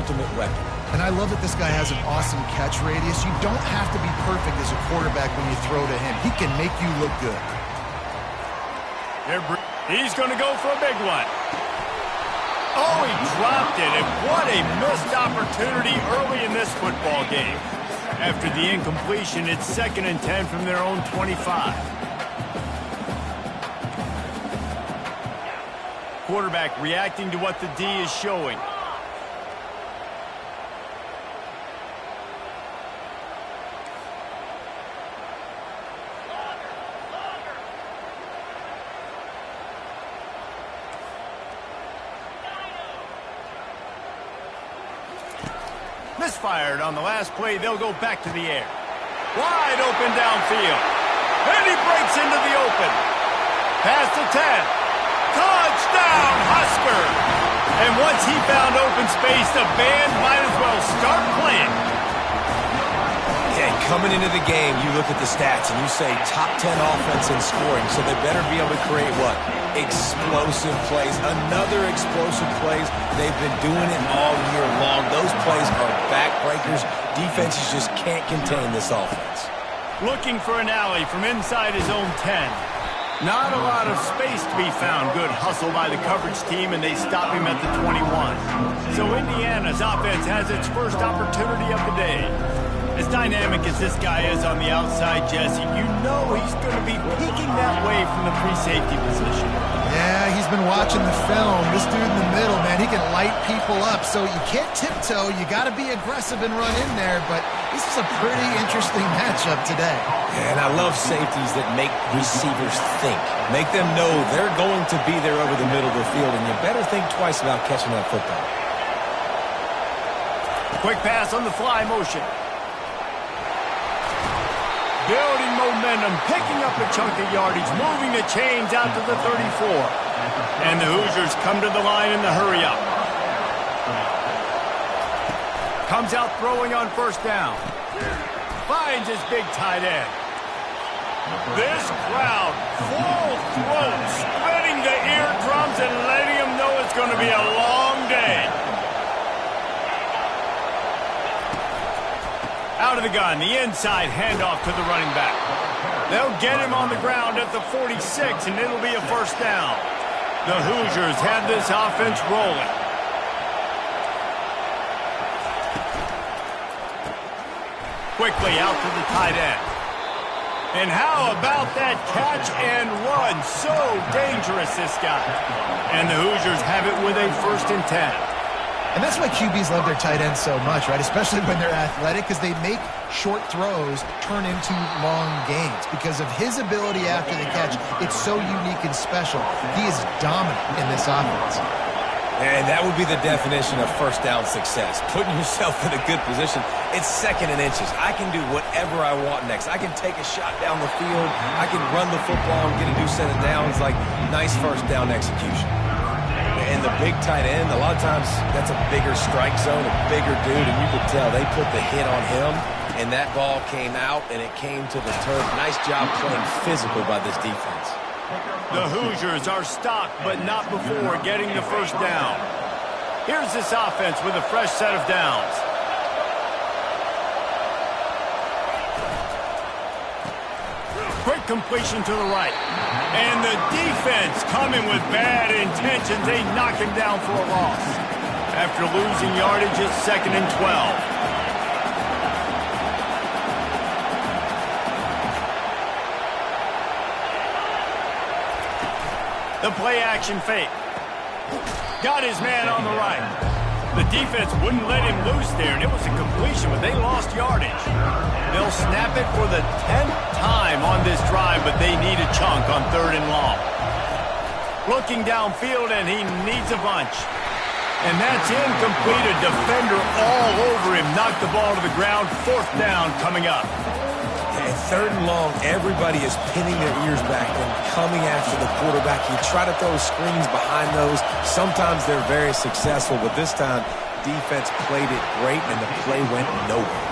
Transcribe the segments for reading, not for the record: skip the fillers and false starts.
ultimate weapon. And I love that this guy has an awesome catch radius. You don't have to be perfect as a quarterback when you throw to him. He can make you look good. He's going to go for a big one. Oh, he dropped it, and what a missed opportunity early in this football game. After the incompletion, it's 2nd and 10 from their own 25. Quarterback reacting to what the D is showing. Misfired on the last play. They'll go back to the air. Wide open downfield. And he breaks into the open. Past the 10. Touchdown, Husker! And once he found open space, the band might as well start playing. Yeah, coming into the game, you look at the stats and you say top 10 offense in scoring, so they better be able to create what? Explosive plays. Another explosive plays. They've been doing it all year long. Those plays are backbreakers. Defenses just can't contain this offense. Looking for an alley from inside his own 10. Not a lot of space to be found. Good hustle by the coverage team, and they stop him at the 21. So Indiana's offense has its first opportunity of the day. As dynamic as this guy is on the outside, Jesse, you know he's going to be peeking that way from the free safety position. Yeah, he's been watching the film. This dude in the middle, man, he can light people up. So you can't tiptoe. You got to be aggressive and run in there. But this is a pretty interesting matchup today. And I love safeties that make receivers think. Make them know they're going to be there over the middle of the field, and you better think twice about catching that football. Quick pass on the fly motion. Building momentum, picking up a chunk of yardage, moving the chains out to the 34. And the Hoosiers come to the line in the hurry-up. Comes out throwing on first down. Finds his big tight end. This crowd, full throat, splitting the eardrums and letting them know it's going to be a long day. Out of the gun, the inside handoff to the running back. They'll get him on the ground at the 46, and it'll be a first down. The Hoosiers have this offense rolling. Quickly out to the tight end. And how about that catch and run? So dangerous, this guy. And the Hoosiers have it with a 1st and 10. And that's why QBs love their tight ends so much, right? Especially when they're athletic, because they make short throws turn into long gains. Because of his ability after the catch, it's so unique and special. He is dominant in this offense. And that would be the definition of first down success. Putting yourself in a good position. It's 2nd and inches. I can do whatever I want next. I can take a shot down the field. I can run the football and get a new set of downs. Like, nice first down execution. And the big tight end, a lot of times that's a bigger strike zone, a bigger dude, and you could tell they put the hit on him, and that ball came out, and it came to the turf. Nice job playing physical by this defense. The Hoosiers are stopped, but not before getting the first down. Here's this offense with a fresh set of downs. Quick completion to the right. And the defense coming with bad intentions. They knock him down for a loss. After losing yardage, it's 2nd and 12. The play action fake. Got his man on the right. The defense wouldn't let him loose there, and it was a completion, but they lost yardage. They'll snap it for the 10th time on this drive, but they need a chunk on 3rd and long. Looking downfield, and he needs a bunch. And that's incomplete. A defender all over him. Knocked the ball to the ground. 4th down coming up. And 3rd and long, everybody is pinning their ears back and coming after the quarterback. You try to throw screens behind those. Sometimes they're very successful, but this time, defense played it great, and the play went nowhere.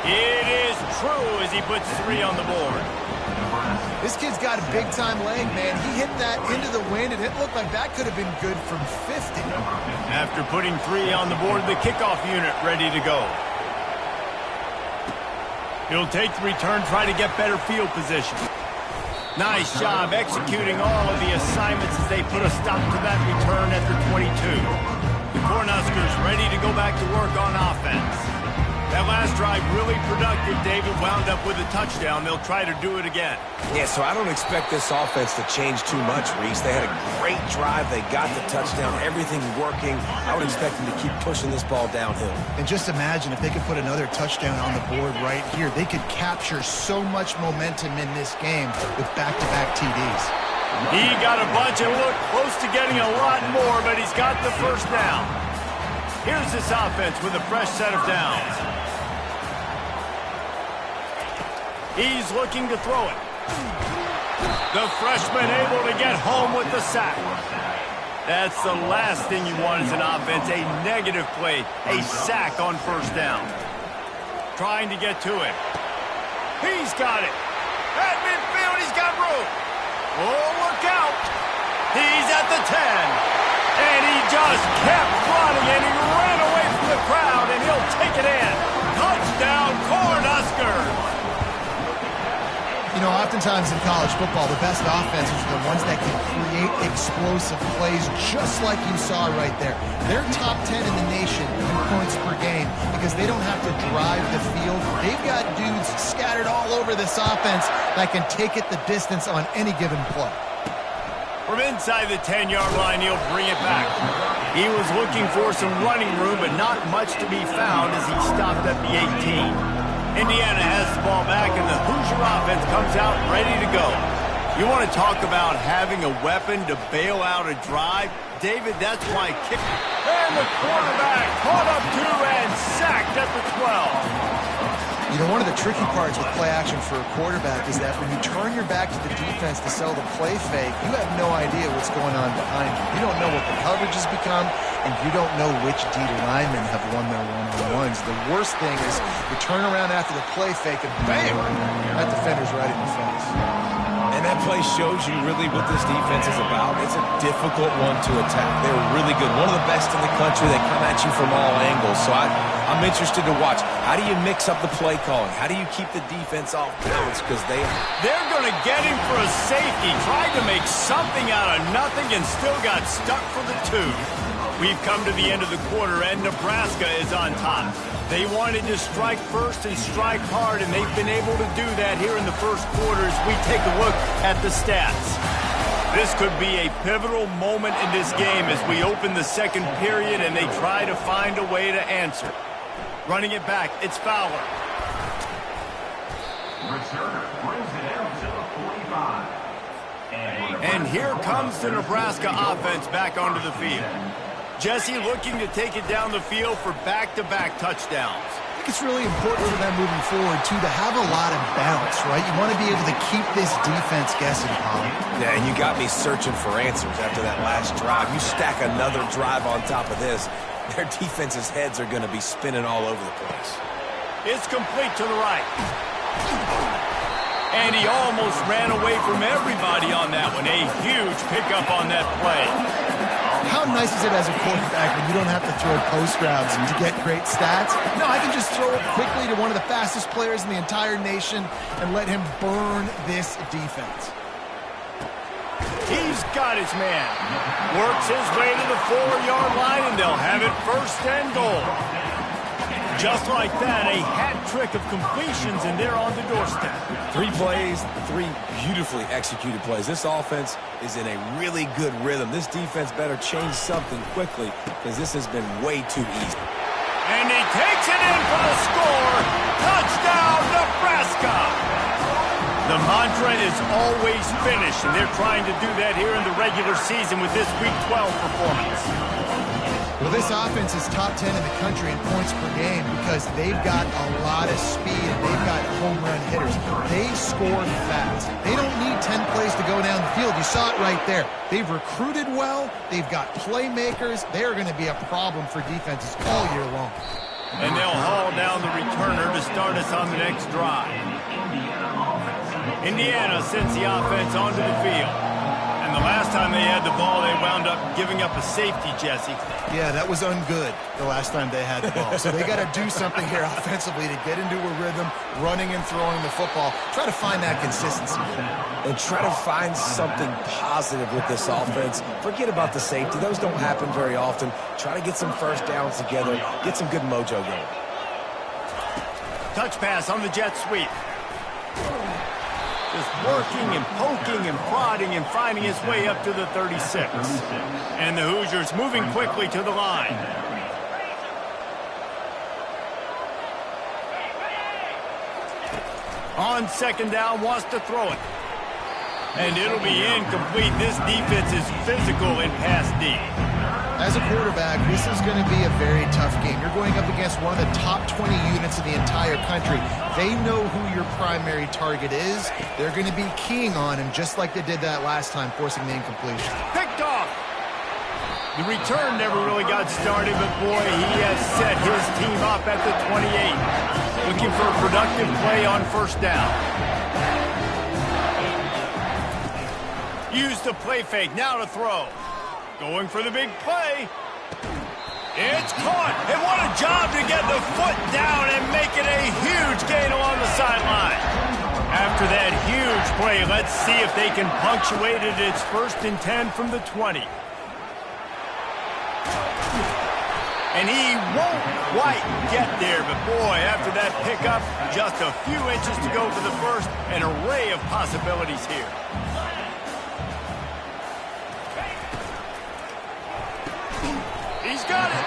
It is true as he puts 3 on the board. This kid's got a big-time leg, man. He hit that into the wind, and it looked like that could have been good from 50. After putting 3 on the board, the kickoff unit ready to go. He'll take the return, try to get better field position. Nice job executing all of the assignments as they put a stop to that return after 22. The Cornhuskers ready to go back to work on offense. That last drive really productive. David wound up with a touchdown. They'll try to do it again. Yeah, so I don't expect this offense to change too much, Reese. They had a great drive. They got the touchdown. Everything working. I would expect them to keep pushing this ball downhill. And just imagine if they could put another touchdown on the board right here. They could capture so much momentum in this game with back-to-back TDs. He got a bunch and looked close to getting a lot more, but he's got the first down. Here's this offense with a fresh set of downs. He's looking to throw it. The freshman able to get home with the sack. That's the last thing you want as an offense, a negative play, a sack on first down. Trying to get to it. He's got it. At midfield, he's got room. Oh, look out. He's at the 10. And he just kept running, and he ran away from the crowd, and he'll take it in. Touchdown, Cornhuskers. You know, oftentimes in college football, the best offenses are the ones that can create explosive plays just like you saw right there. They're top 10 in the nation in points per game because they don't have to drive the field. They've got dudes scattered all over this offense that can take it the distance on any given play. From inside the 10-yard line, he'll bring it back. He was looking for some running room, but not much to be found as he stopped at the 18. Indiana has the ball back, and the Hoosier offense comes out ready to go. You want to talk about having a weapon to bail out a drive? David, that's why kick. And the quarterback caught up to and sacked at the 12. You know, one of the tricky parts with play action for a quarterback is that when you turn your back to the defense to sell the play fake, you have no idea what's going on behind you. You don't know what the coverage has become, and you don't know which D linemen have won their one-on-ones. The worst thing is you turn around after the play fake, and bam, that defender's right in the face. And that play shows you really what this defense is about. It's a difficult one to attack. They're really good. One of the best in the country. They come at you from all angles. So I'm interested to watch. How do you mix up the play calling? How do you keep the defense off balance? Because they're going to get him for a safety. Tried to make something out of nothing and still got stuck for the 2. We've come to the end of the quarter, and Nebraska is on top. They wanted to strike first and strike hard, and they've been able to do that here in the first quarter as we take a look at the stats. This could be a pivotal moment in this game as we open the second period and they try to find a way to answer. Running it back, it's Fowler. Returner brings it out to the 45. And here comes the Nebraska offense back onto the field. Jesse looking to take it down the field for back-to-back touchdowns. I think it's really important for them moving forward, too, to have a lot of balance, right? You want to be able to keep this defense guessing, Polly. Yeah, and you got me searching for answers after that last drive. You stack another drive on top of this, their defense's heads are going to be spinning all over the place. It's complete to the right. And he almost ran away from everybody on that one. A huge pickup on that play. How nice is it as a quarterback when you don't have to throw post routes to get great stats? No, I can just throw it quickly to one of the fastest players in the entire nation and let him burn this defense. He's got his man. Works his way to the 4-yard line, and they'll have it first and goal. Just like that, a hat trick of completions, and they're on the doorstep. 3 plays, 3 beautifully executed plays. This offense is in a really good rhythm. This defense better change something quickly because this has been way too easy. And he takes it in for the score. Touchdown, Nebraska! The mantra is always finish, and they're trying to do that here in the regular season with this Week 12 performance. Well, this offense is top 10 in the country in points per game because they've got a lot of speed and they've got home run hitters. They score fast. They don't need 10 plays to go down the field. You saw it right there. They've recruited well. They've got playmakers. They are going to be a problem for defenses all year long. And they'll haul down the returner to start us on the next drive. Indiana sends the offense onto the field. And the last time they had the ball, they wound up giving up a safety, Jesse. Yeah, that was ungood the last time they had the ball. So they got to do something here offensively to get into a rhythm, running and throwing the football. Try to find that consistency. And try to find something positive with this offense. Forget about the safety. Those don't happen very often. Try to get some first downs together. Get some good mojo going. Touch pass on the jet sweep. Just working and poking and prodding and finding his way up to the 36. And the Hoosiers moving quickly to the line. On second down, wants to throw it. And it'll be incomplete. This defense is physical in pass D. As a quarterback, this is going to be a very tough game. You're going up against one of the top 20 units in the entire country. They know who your primary target is. They're going to be keying on him just like they did that last time, forcing the incompletion. Picked off. The return never really got started, but boy, he has set his team up at the 28. Looking for a productive play on first down. Use the play fake, now to throw. Going for the big play. It's caught. And what a job to get the foot down and make it a huge gain along the sideline. After that huge play, let's see if they can punctuate it. It's 1st and 10 from the 20. And he won't quite get there, but boy, after that pickup, just a few inches to go for the first. An array of possibilities here. He's got it.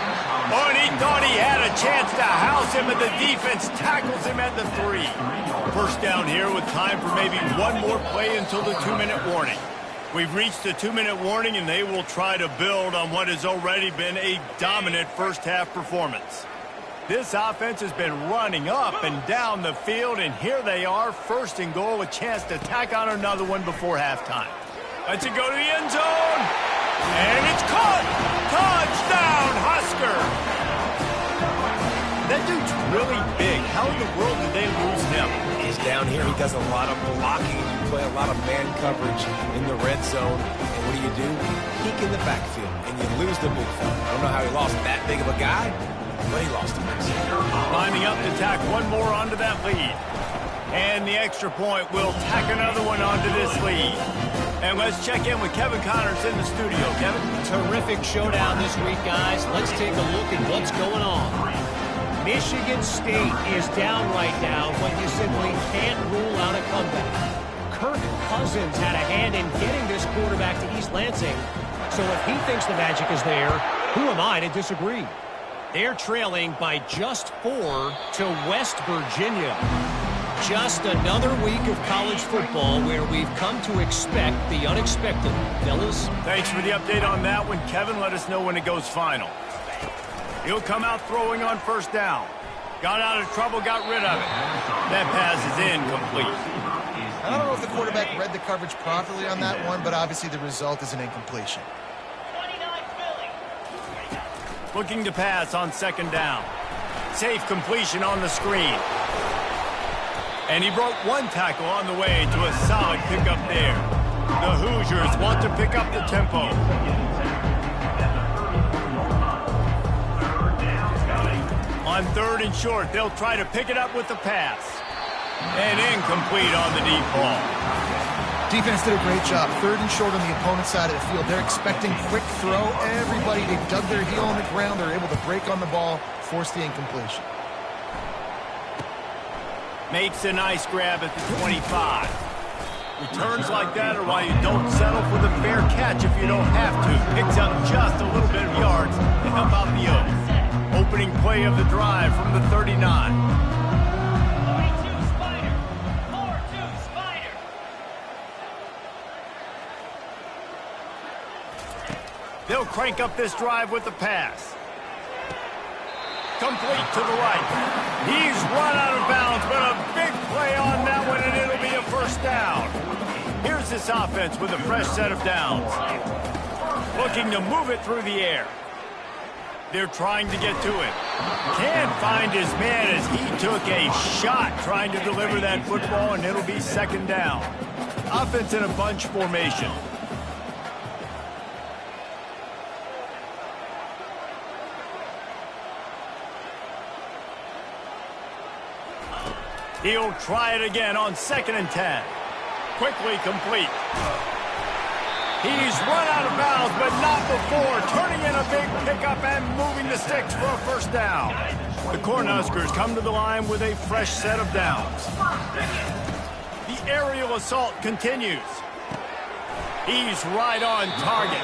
Oh, and he thought he had a chance to house him, and the defense tackles him at the 3. First down here with time for maybe one more play until the 2-minute warning. We've reached the 2-minute warning, and they will try to build on what has already been a dominant first-half performance. This offense has been running up and down the field, and here they are, 1st and goal, a chance to tack on another one before halftime. Let's it go to the end zone. And it's caught! Touchdown, Husker! That dude's really big. How in the world did they lose him? He's down here. He does a lot of blocking. You play a lot of man coverage in the red zone. And what do? Peek in the backfield, and you lose the big fella. I don't know how he lost that big of a guy, but he lost him. Lining up to tack one more onto that lead. And the extra point will tack another one onto this lead. And let's check in with Kevin Connors in the studio. Kevin? Terrific showdown this week, guys. Let's take a look at what's going on. Michigan State is down right now, but you simply can't rule out a comeback. Kirk Cousins had a hand in getting this quarterback to East Lansing. So if he thinks the magic is there, who am I to disagree? They're trailing by just 4 to West Virginia. Just another week of college football where we've come to expect the unexpected. Fellas? Thanks for the update on that one, Kevin. Let us know when it goes final. He'll come out throwing on first down. Got out of trouble, got rid of it. That pass is incomplete. I don't know if the quarterback read the coverage properly on that one, but obviously the result is an incompletion. Looking to pass on second down. Safe completion on the screen. And he broke one tackle on the way to a solid pickup there. The Hoosiers want to pick up the tempo. On 3rd and short, they'll try to pick it up with the pass. And incomplete on the deep ball. Defense did a great job. 3rd and short on the opponent's side of the field. They're expecting quick throw. Everybody, they dug their heel on the ground. They're able to break on the ball, force the incompletion. Makes a nice grab at the 25. Returns like that are why you don't settle for the fair catch if you don't have to. Picks up just a little bit of yards to help out the Oaks. Opening play of the drive from the 39. 42 Spider. 4-2 Spider. They'll crank up this drive with the pass. Complete to the right. He's run out of bounds, but a big play on that one, and it'll be a first down. Here's this offense with a fresh set of downs. Looking to move it through the air. They're trying to get to him. Can't find his man as he took a shot trying to deliver that football, and it'll be second down. Offense in a bunch formation. He'll try it again on 2nd and 10. Quickly complete. He's run out of bounds, but not before turning in a big pickup and moving the sticks for a first down. The Cornhuskers come to the line with a fresh set of downs. The aerial assault continues. He's right on target.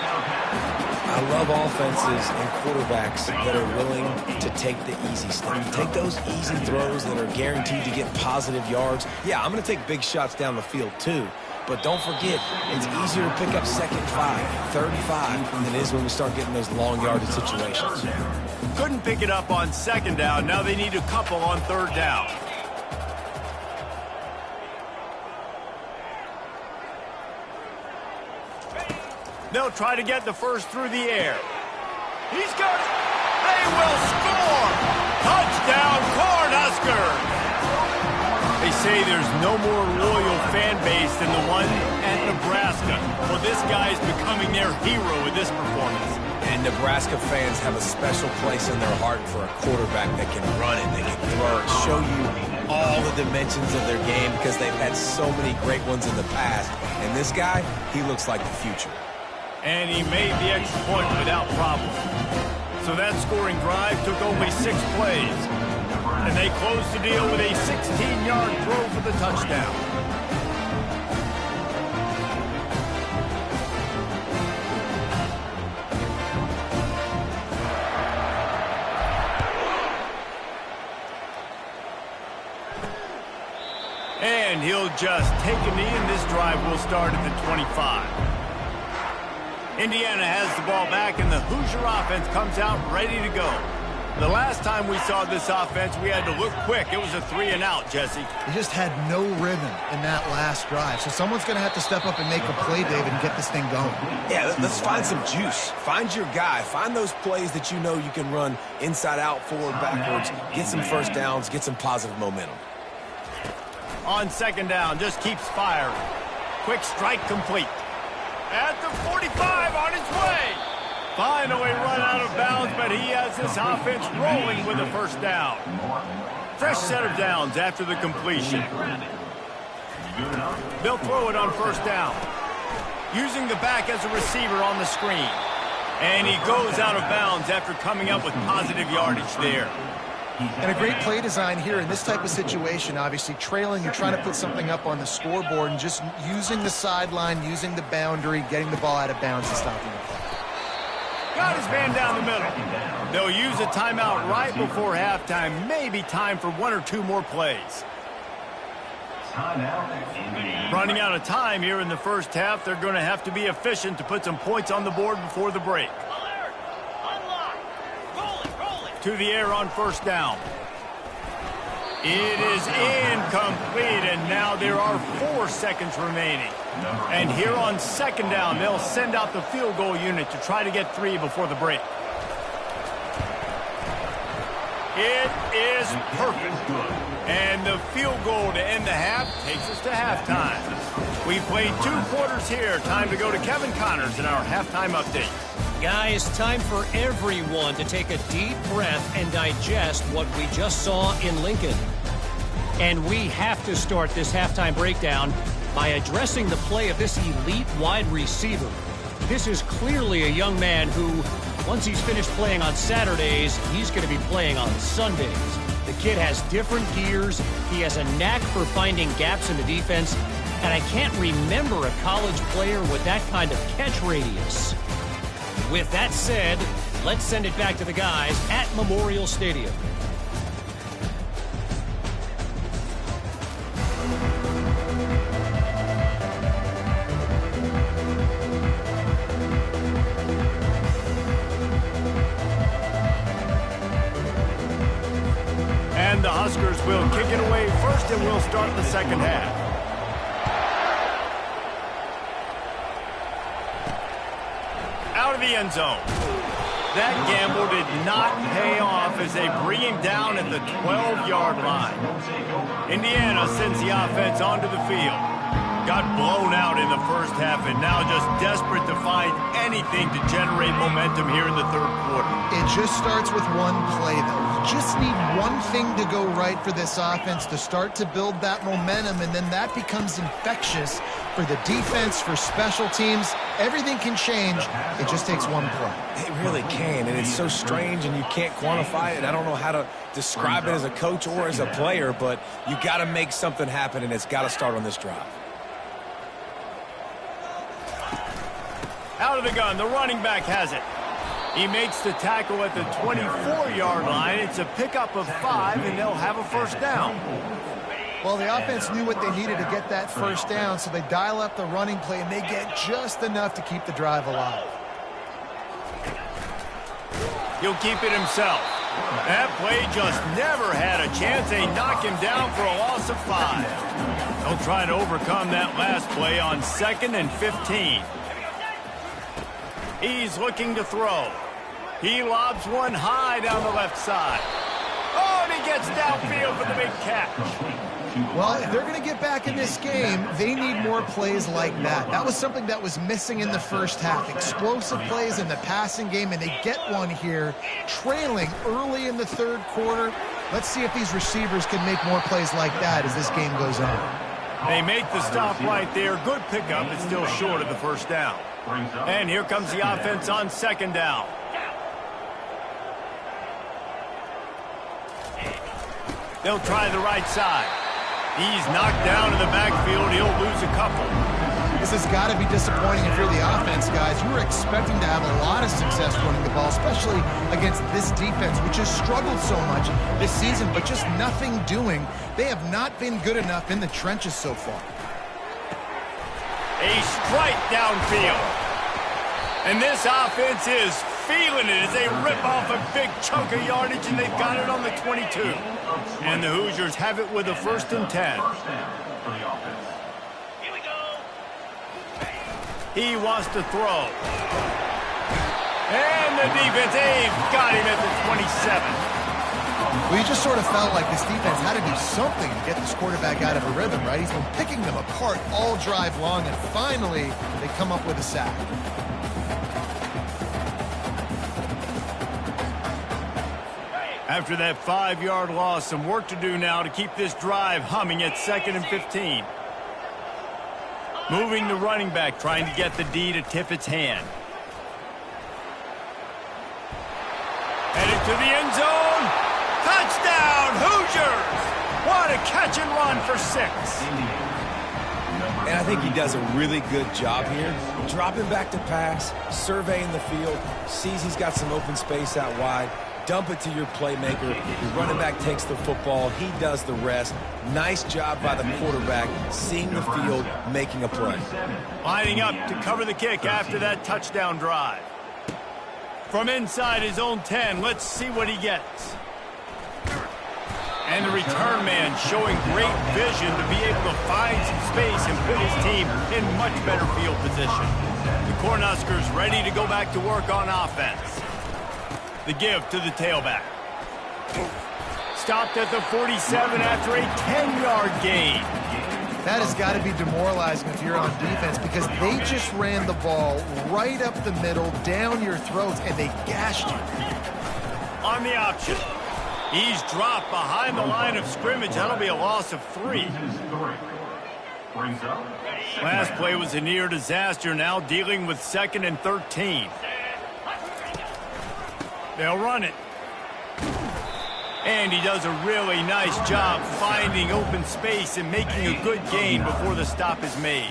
I love offenses and quarterbacks that are willing to take the easy stuff. Take those easy throws that are guaranteed to get positive yards. Yeah, I'm going to take big shots down the field too. But don't forget, it's easier to pick up 2nd 5, 3rd 5 than it is when we start getting those long yardage situations. Couldn't pick it up on 2nd down. Now they need a couple on 3rd down. They'll try to get the first through the air. He's got it. They will score. Touchdown, Cornhuskers. They say there's no more loyal fan base than the one at Nebraska. Well, this guy's becoming their hero with this performance. And Nebraska fans have a special place in their heart for a quarterback that can run it, that can throw it, show you all the dimensions of their game because they've had so many great ones in the past. And this guy, he looks like the future. And he made the extra point without problem. So that scoring drive took only 6 plays. And they closed the deal with a 16-yard throw for the touchdown. And he'll just take a knee, and this drive will start at the 25. Indiana has the ball back, and the Hoosier offense comes out ready to go. The last time we saw this offense, we had to look quick. It was a 3-and-out, Jesse. They just had no rhythm in that last drive. So someone's going to have to step up and make a play, David, and get this thing going. Yeah, let's find some juice. Find your guy. Find those plays that you know you can run inside out, forward, backwards. Get some first downs. Get some positive momentum. On 2nd down, just keeps firing. Quick strike complete. At the 45, on his way. Finally run out of bounds, but he has this offense rolling with a first down. Fresh set of downs after the completion. They'll throw it on 1st down. Using the back as a receiver on the screen. And he goes out of bounds after coming up with positive yardage there. And a great play design here in this type of situation. Obviously, trailing, you're trying to put something up on the scoreboard and just using the sideline, using the boundary, getting the ball out of bounds and stopping the play. Got his man down the middle. They'll use a timeout right before halftime. Maybe time for 1 or 2 more plays. Running out of time here in the first half. They're going to have to be efficient to put some points on the board before the break. To the air on 1st down. It is incomplete, and now there are 4 seconds remaining. And here on 2nd down, they'll send out the field goal unit to try to get 3 before the break. It is perfect. And the field goal to end the half takes us to halftime. We've played 2 quarters here. Time to go to Kevin Connors in our halftime update. Guys, time for everyone to take a deep breath and digest what we just saw in Lincoln. And we have to start this halftime breakdown by addressing the play of this elite wide receiver. This is clearly a young man who, once he's finished playing on Saturdays, he's going to be playing on Sundays. The kid has different gears. He has a knack for finding gaps in the defense. And I can't remember a college player with that kind of catch radius. With that said, let's send it back to the guys at Memorial Stadium. And the Huskers will kick it away first, and we'll start the second half. Out of the end zone. That gamble did not pay off as they bring him down at the 12-yard line. Indiana sends the offense onto the field. Got blown out in the first half and now just desperate to find anything to generate momentum here in the third quarter. It just starts with one play, though. You just need one thing to go right for this offense to start to build that momentum, and then that becomes infectious for the defense, for special teams. Everything can change. It just takes one play. It really can, and it's so strange, and you can't quantify it. I don't know how to describe it as a coach or as a player, but you got to make something happen, and it's got to start on this drive. Out of the gun, the running back has it. He makes the tackle at the 24-yard line. It's a pickup of 5, and they'll have a first down. Well, the offense knew what they needed to get that first down, so they dial up the running play, and they get just enough to keep the drive alive. He'll keep it himself. That play just never had a chance. They knock him down for a loss of 5. They'll try to overcome that last play on 2nd and 15. He's looking to throw. He lobs one high down the left side. Oh, and he gets downfield for the big catch. Well, if they're going to get back in this game, they need more plays like that. That was something that was missing in the first half. Explosive plays in the passing game, and they get one here, trailing early in the third quarter. Let's see if these receivers can make more plays like that as this game goes on. They make the stop right there. Good pickup. It's still short of the first down. And here comes the offense on 2nd down. They'll try the right side. He's knocked down in the backfield. He'll lose a couple. This has got to be disappointing if you're the offense, guys. You were expecting to have a lot of success running the ball, especially against this defense, which has struggled so much this season, but just nothing doing. They have not been good enough in the trenches so far. A strike downfield. And this offense is feeling it as they rip off a big chunk of yardage, and they've got it on the 22. And the Hoosiers have it with a 1st and 10. Here we go. He wants to throw. And the defense, they've got him at the 27. Well, you just sort of felt like this defense had to do something to get this quarterback out of a rhythm, right? He's been picking them apart all drive long, and finally they come up with a sack. After that 5-yard loss, some work to do now to keep this drive humming at 2nd and 15. Moving the running back, trying to get the D to tip its hand. Headed to the end zone. Touchdown, Hoosiers! What a catch and run for 6. And I think he does a really good job here. Dropping back to pass, surveying the field, sees he's got some open space out wide. Dump it to your playmaker. Your running back takes the football. He does the rest. Nice job by the quarterback, seeing the field, making a play. Lining up to cover the kick after that touchdown drive. From inside his own 10, let's see what he gets. And the return man showing great vision to be able to find some space and put his team in much better field position. The Cornhuskers ready to go back to work on offense. The give to the tailback. Stopped at the 47 after a 10-yard gain. That has got to be demoralizing if you're on defense, because they just ran the ball right up the middle, down your throats, and they gashed you. On the option. He's dropped behind the line of scrimmage. That'll be a loss of 3. Last play was a near disaster, now dealing with 2nd and 13. They'll run it. And he does a really nice job finding open space and making a good gain before the stop is made.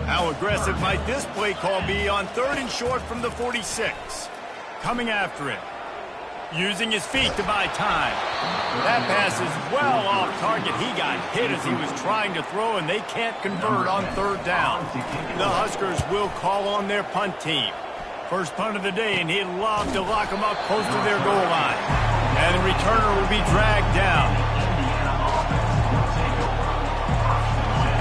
How aggressive might this play call be on 3rd and short from the 46? Coming after him. Using his feet to buy time. That pass is well off target. He got hit as he was trying to throw, and they can't convert on 3rd down. The Huskers will call on their punt team. First punt of the day, and he'd love to lock them up close to their goal line. And the returner will be dragged down.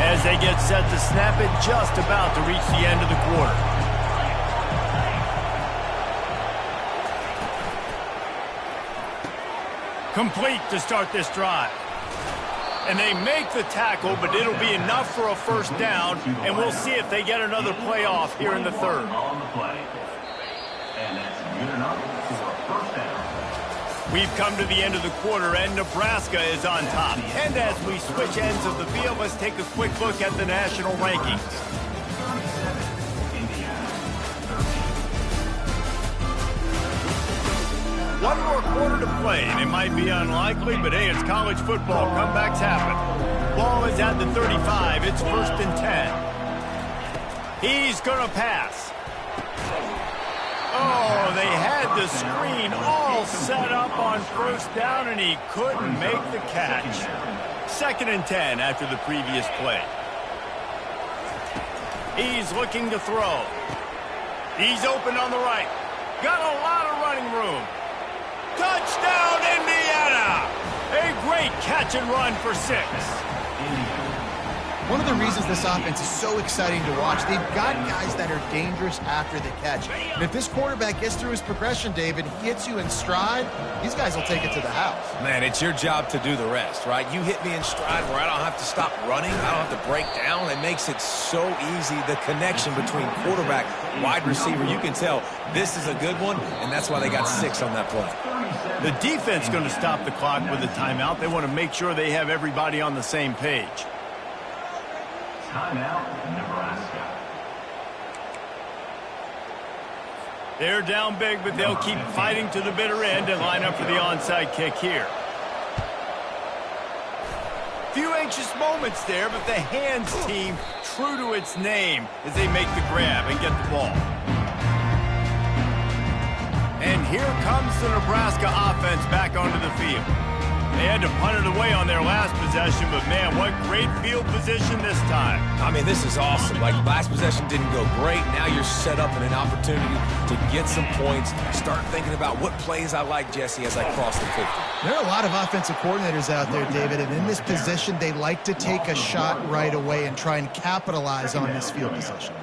As they get set to snap it, just about to reach the end of the quarter. Complete to start this drive. And they make the tackle, but it'll be enough for a first down, and we'll see if they get another play off here in the third. On the play. And that's good enough for a first down. We've come to the end of the quarter, and Nebraska is on top. And as we switch ends of the field, let's take a quick look at the national rankings. One more quarter to play, and it might be unlikely, but hey, it's college football. Comebacks happen. Ball is at the 35. It's 1st and 10. He's going to pass. Oh, they had the screen all set up on first down, and he couldn't make the catch. 2nd and 10 after the previous play. He's looking to throw. He's open on the right. Got a lot of running room. Touchdown, Indiana! A great catch and run for 6. One of the reasons this offense is so exciting to watch, they've got guys that are dangerous after the catch. And if this quarterback gets through his progression, David, hits you in stride, these guys will take it to the house. Man, it's your job to do the rest, right? You hit me in stride where I don't have to stop running. I don't have to break down. It makes it so easy. The connection between quarterback, wide receiver, you can tell this is a good one, and that's why they got 6 on that play. The defense going to stop the clock with a timeout. They want to make sure they have everybody on the same page. Timeout, Nebraska. They're down big, but they'll keep fighting to the bitter end and line up for the onside kick here. Few anxious moments there, but the hands team true to its name as they make the grab and get the ball. And here comes the Nebraska offense back onto the field. They had to punt it away on their last possession, but man, what great field position this time. I mean, this is awesome. Like, last possession didn't go great. Now you're set up in an opportunity to get some points. Start thinking about what plays I like, Jesse, as I cross the 50. There are a lot of offensive coordinators out there, David, and in this position, they like to take a shot right away and try and capitalize on this field position.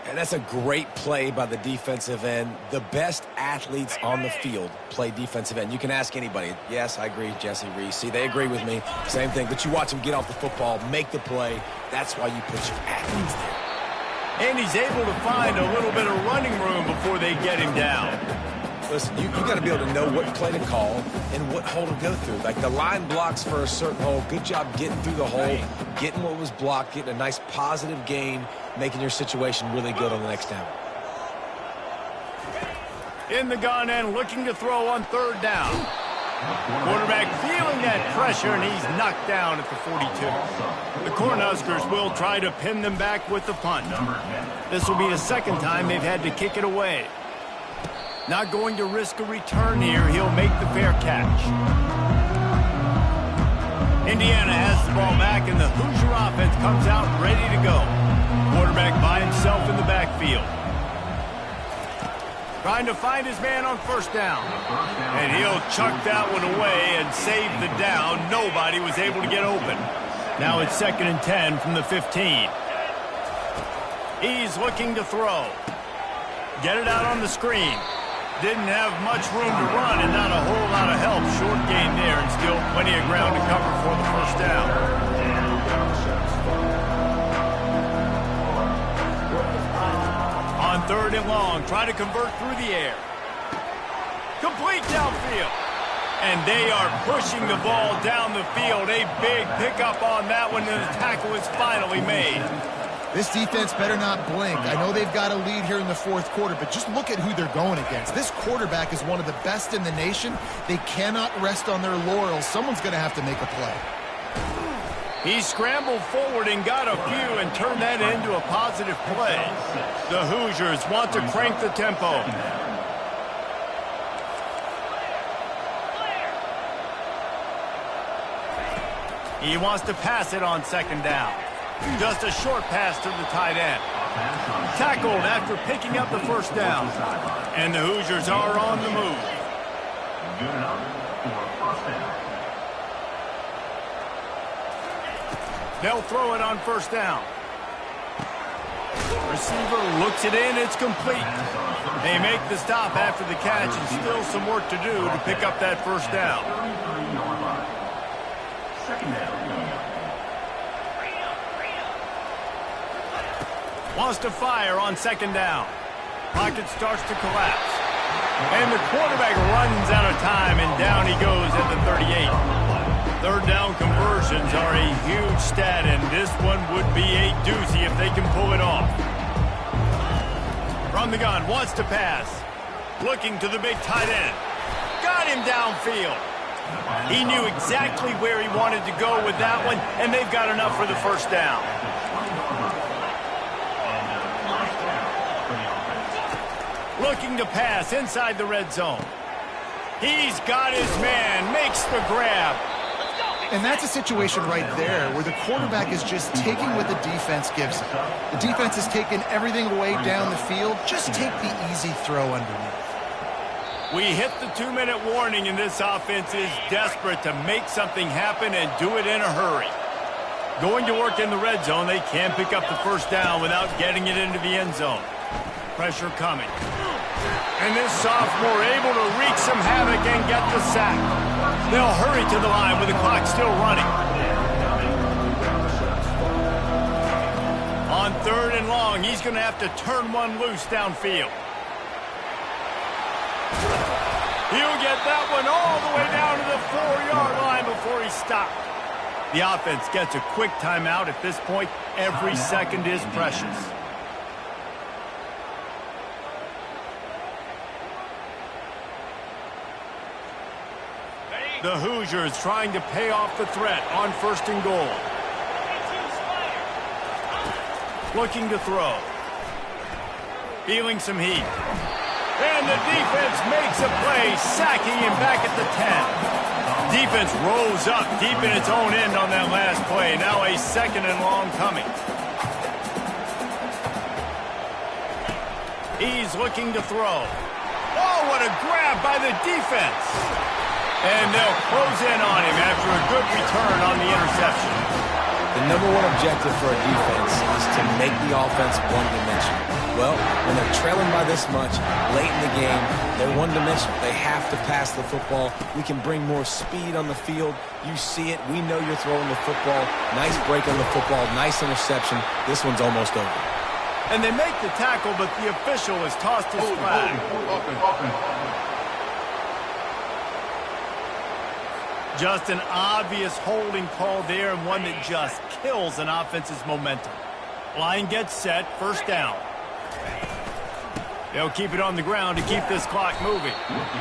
And that's a great play by the defensive end. The best athletes on the field play defensive end. You can ask anybody. Yes, I agree, Jesse Reese. See, they agree with me. Same thing. But you watch them get off the football, make the play. That's why you put your athletes there. And he's able to find a little bit of running room before they get him down. Listen, you got to be able to know what play to call and what hole to go through. Like, the line blocks for a certain hole. Good job getting through the hole, getting what was blocked, getting a nice positive gain, making your situation really good on the next down. In the gun end, looking to throw on 3rd down. Quarterback feeling that pressure, and he's knocked down at the 42. The Cornhuskers will try to pin them back with the punt. This will be the 2nd time they've had to kick it away. Not going to risk a return here. He'll make the fair catch. Indiana has the ball back, and the Hoosier offense comes out ready to go. Quarterback by himself in the backfield. Trying to find his man on 1st down. And he'll chuck that one away and save the down. Nobody was able to get open. Now it's 2nd and 10 from the 15. He's looking to throw. Get it out on the screen. Didn't have much room to run and not a whole lot of help. Short gain there and still plenty of ground to cover for the 1st down. On 3rd and long, try to convert through the air. Complete downfield. And they are pushing the ball down the field. A big pickup on that one, and the tackle is finally made. This defense better not blink. I know they've got a lead here in the 4th quarter, but just look at who they're going against. This quarterback is one of the best in the nation. They cannot rest on their laurels. Someone's going to have to make a play. He scrambled forward and got a few and turned that into a positive play. The Hoosiers want to crank the tempo. He wants to pass it on 2nd down. Just a short pass to the tight end. Tackled after picking up the 1st down. And the Hoosiers are on the move. Good enough for a 1st down. They'll throw it on 1st down. Receiver looks it in. It's complete. They make the stop after the catch, and still some work to do to pick up that first down. Second down. Wants to fire on second down. Pocket starts to collapse. And the quarterback runs out of time, and down he goes at the 38. Third down conversions are a huge stat, and this one would be a doozy if they can pull it off. From the gun, wants to pass. Looking to the big tight end. Got him downfield. He knew exactly where he wanted to go with that one, and they've got enough for the first down. Looking to pass inside the red zone. He's got his man, makes the grab. And that's a situation right there where the quarterback is just taking what the defense gives him. The defense is taking everything away down the field. Just take the easy throw underneath. We hit the 2-minute warning, and this offense is desperate to make something happen and do it in a hurry. Going to work in the red zone, they can't pick up the first down without getting it into the end zone. Pressure coming. And this sophomore able to wreak some havoc and get the sack. They'll hurry to the line with the clock still running. On third and long, he's going to have to turn one loose downfield. He'll get that one all the way down to the 4-yard line before he stopped. The offense gets a quick timeout. At this point, every second is precious. The Hoosiers trying to pay off the threat on first and goal. Looking to throw. Feeling some heat. And the defense makes a play, sacking him back at the 10. Defense rose up deep in its own end on that last play. Now a second and long coming. He's looking to throw. Oh, what a grab by the defense. And they'll close in on him after a good return on the interception. The number one objective for a defense is to make the offense one-dimensional. Well, when they're trailing by this much, late in the game, they're one-dimensional. They have to pass the football. We can bring more speed on the field. You see it. We know you're throwing the football. Nice break on the football. Nice interception. This one's almost over. And they make the tackle, but the official has tossed his flag. Just an obvious holding call there, and one that just kills an offense's momentum. Line gets set, first down. They'll keep it on the ground to keep this clock moving.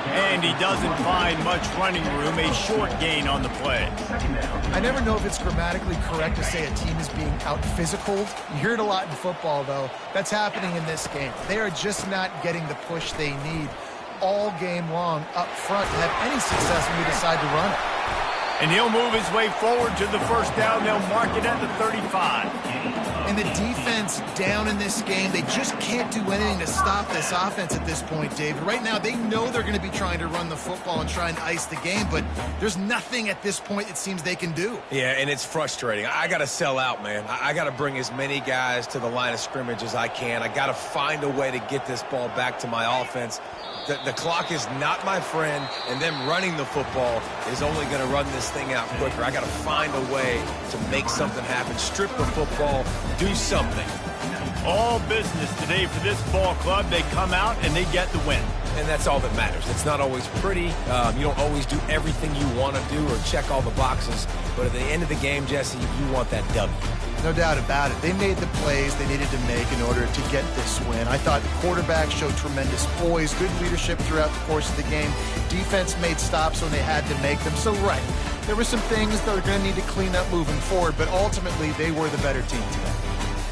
And he doesn't find much running room, a short gain on the play. I never know if it's grammatically correct to say a team is being out-physicaled. You hear it a lot in football, though. That's happening in this game. They are just not getting the push they need all game long up front to have any success when you decide to run it. And he'll move his way forward to the first down. They'll mark it at the 35. And the defense down in this game, they just can't do anything to stop this offense at this point, David. Right now, they know they're going to be trying to run the football and try and ice the game, but there's nothing at this point it seems they can do. Yeah, and it's frustrating. I got to sell out, man. I got to bring as many guys to the line of scrimmage as I can. I got to find a way to get this ball back to my offense. The clock is not my friend, and them running the football is only going to run this thing out quicker. I got to find a way to make something happen, strip the football, do something. All business today for this ball club. They come out and they get the win. And that's all that matters. It's not always pretty. You don't always do everything you want to do or check all the boxes. But at the end of the game, Jesse, you want that W. No doubt about it. They made the plays they needed to make in order to get this win. I thought the quarterback showed tremendous poise, good leadership throughout the course of the game. Defense made stops when they had to make them. So, right, there were some things that are going to need to clean up moving forward, but ultimately they were the better team today.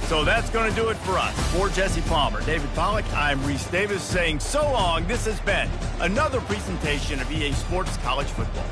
So that's going to do it for us. For Jesse Palmer, David Pollack, I'm Reese Davis saying so long. This has been another presentation of EA Sports College Football.